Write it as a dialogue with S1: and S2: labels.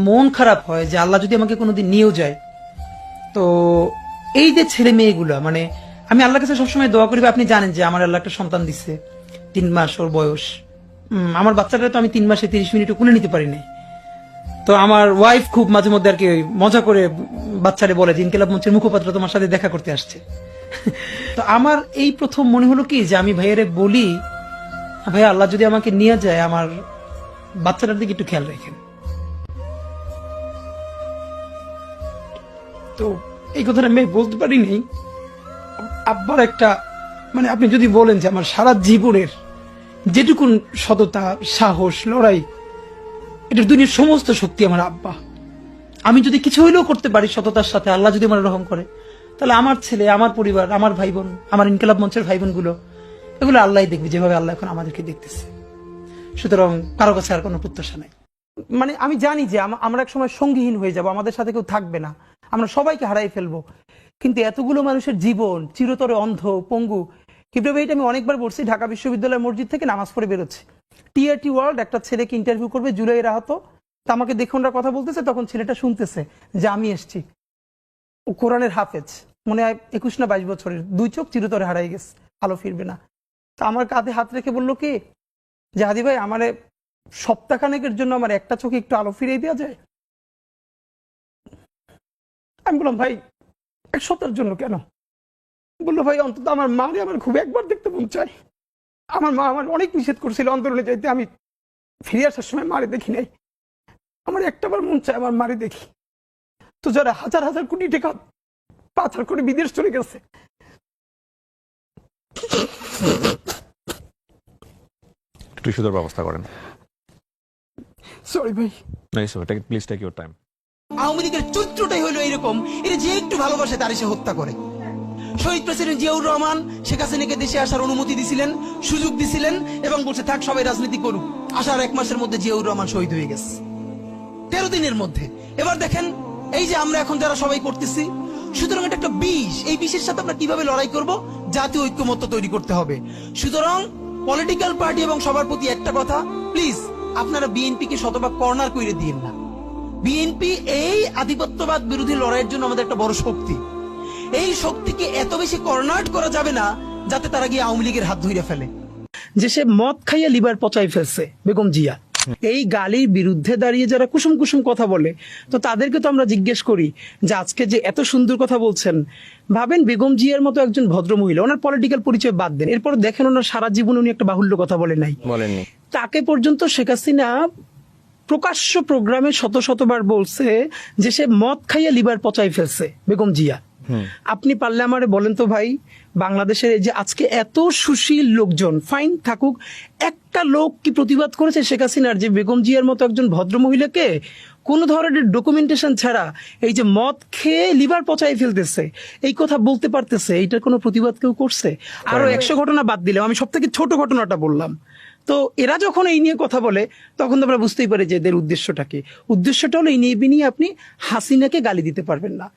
S1: মন খারাপ হয় যে আল্লাহ যদি আমাকে কোনোদিন নিয়েও যায়, তো এই যে ছেলে মেয়েগুলা, মানে আমি আল্লাহর কাছে সবসময় দোয়া করি, আপনি জানেন যে আমার আল্লাহ একটা সন্তান দিচ্ছে, 3 মাস ওর বয়স। আমার বাচ্চাটা তো আমি 3 মাসে 30 মিনিটও কোলে নিতে পারি নাই। তো আমার ওয়াইফ খুব মাঝে মধ্যে আর কি মজা করে বাচ্চারে বলে যে ইনকিলাব মঞ্চের মুখপাত্র তোমার সাথে দেখা করতে আসছে। তো আমার এই প্রথম মনে হলো কি যে আমি ভাইয়ারে বলি, ভাই আল্লাহ যদি আমাকে নিয়ে যায় আমার বাচ্চাটার দিকে একটু খেয়াল রাখেন। তো এই কথাটা আমি বলতে পারিনি। আব্বার একটা, মানে আপনি যদি বলেন যে আমার সারা জীবনের যেটুকুন সততা, সাহস, লড়াই, এটার দুনিয়ার সমস্ত শক্তি আমার আব্বা। আমি যদি কিছু হইলেও করতে পারি সততার সাথে, আল্লাহ যদি আমার রহম করে, তাহলে আমার ছেলে, আমার পরিবার, আমার ভাই বোন, আমার ইনকিলাব মঞ্চের ভাই বোন গুলো, এগুলো আল্লাহ দেখবে যেভাবে আল্লাহ এখন আমাদেরকে দেখতেছে। সুতরাং কারো কাছে আর কোনো প্রত্যাশা নাই। মানে আমি জানি যে আমরা এক সময় সঙ্গীহীন হয়ে যাব, আমাদের সাথে কেউ থাকবে না, আমরা সবাইকে হারাই ফেলবো, কিন্তু এতগুলো মানুষের জীবন চিরতরে অন্ধ, পঙ্গু। কিভাবে এটা আমি অনেকবার বলছি, ঢাকা বিশ্ববিদ্যালয় মসজিদ থেকে নামাজ পড়ে বেরোচ্ছে, টিআরটি ওয়ার্ল্ড একটা ছেলেকে ইন্টারভিউ করবে জুলাইয়ের আহত, তা আমাকে দেখে ওনারা কথা বলতেছে, তখন ছেলেটা শুনতেছে যে আমি এসছি। ও কোরআনের হাফেজ, মনে হয় 21 না 22 বছরের, 2 চোখ চিরতরে হারাই গেছে, আলো ফিরবে না। তা আমার কাঁধে হাত রেখে বললো কি যে হাদি ভাই, আমার সপ্তাহখানেকের জন্য আমার একটা চোখে একটু আলো ফিরিয়ে দেওয়া যায়? আমি বললাম ভাই 1 সপ্তাহের জন্য কেন? বললো ভাই অন্তত আমার মারে আমার খুব একবার দেখতে মন চাই। আমার মা আমার অনেক নিষেধ করছিল আন্দোলনে যাইতে, আমি ফিরে আসার সময় মারে দেখি নাই, আমার একটাবার মন চায় আমার মারে দেখি। তো যারা হাজার হাজার কোটি টাকা পাচার করে বিদেশ চলে গেছে,
S2: টিস্যুর ব্যবস্থা করেন।
S1: সরি ভাই।
S2: Please take your time.
S3: আওয়ামী লীগের চরিত্রটাই হলো এরকম, এটা যে একটু ভালোবাসে তার সে হত্যা করে। শহীদ প্রেসিডেন্ট জিয়াউর রহমান শেখ হাসিনাকে দেশে আসার অনুমতি দিছিলেন, সুযোগ দিছিলেন এবং বলছে থাক সবাই রাজনীতি করুক। আসার 1 মাসের মধ্যে জিয়াউর রহমান শহীদ হয়ে গেছে, 13 দিনের মধ্যে। এবার দেখেন এই যে আমরা এখন যারা সবাই করতেছি, সুতরাং এটা একটা বিষ। এই বিষের সাথে আমরা কিভাবে লড়াই করব? জাতীয় ঐক্যমত্য তৈরি করতে হবে। সুতরাং পলিটিক্যাল পার্টি এবং সবার প্রতি একটা কথা, প্লিজ আপনারা বিএনপিকে শতভাগ কর্নার করে দিয়েন না। বিএনপি এই আধিপত্যবাদ বিরোধী লড়াইয়ের জন্য আমাদের একটা বড় শক্তি। এই শক্তিকে এত বেশি কর্নার করা যাবে না যাতে তারা গিয়ে আওয়ামী লীগের হাত ধরে ফেলে।
S1: যে সে মদ খাইয়া লিভার পচাই ফেলছে বেগম জিয়া, এই গালির বিরুদ্ধে দাঁড়িয়ে যারা কুসুম কুসুম কথা বলে, তো তাদেরকে তো আমরা জিজ্ঞেস করি যে আজকে যে এত সুন্দর কথা বলছেন, ভাবেন বেগম জিয়ার মতো একজন ভদ্র মহিলা, ওনার পলিটিক্যাল পরিচয় বাদ দেন, এরপর দেখেন ওনার সারা জীবন উনি একটা বাহুল্য কথা বলে নাই,
S2: বলেননি।
S1: তাকে পর্যন্ত শেখ হাসিনা প্রকাশ্য প্রোগ্রামে শত শতবার বলছে যে সে মদ খাইয়া লিভার পচাই ফেলছে বেগম জিয়া। আপনি পারলে আমারে বলেন তো ভাই, বাংলাদেশের এই যে আজকে এত সুশীল লোকজন, ফাইন থাকুক, একটা লোক কি প্রতিবাদ করেছে শেখ হাসিনার যে বেগম জিয়ার মতো একজন ভদ্র মহিলাকে কোন ধরনের ডকুমেন্টেশন ছাড়া এই যে মদ খেয়ে লিভার পচাই ফেলতেছে এই কথা বলতে পারতেছে? এইটার কোনো প্রতিবাদ কেউ করছে? আরো 100 ঘটনা বাদ দিলাম, আমি সব থেকে ছোট ঘটনাটা বললাম। তো এরা যখন এই নিয়ে কথা বলে তখন তো আমরা বুঝতেই পারি যে এদের উদ্দেশ্যটা কি। উদ্দেশ্যটা হলো এই নিয়ে আপনি হাসিনাকে গালি দিতে পারবেন না।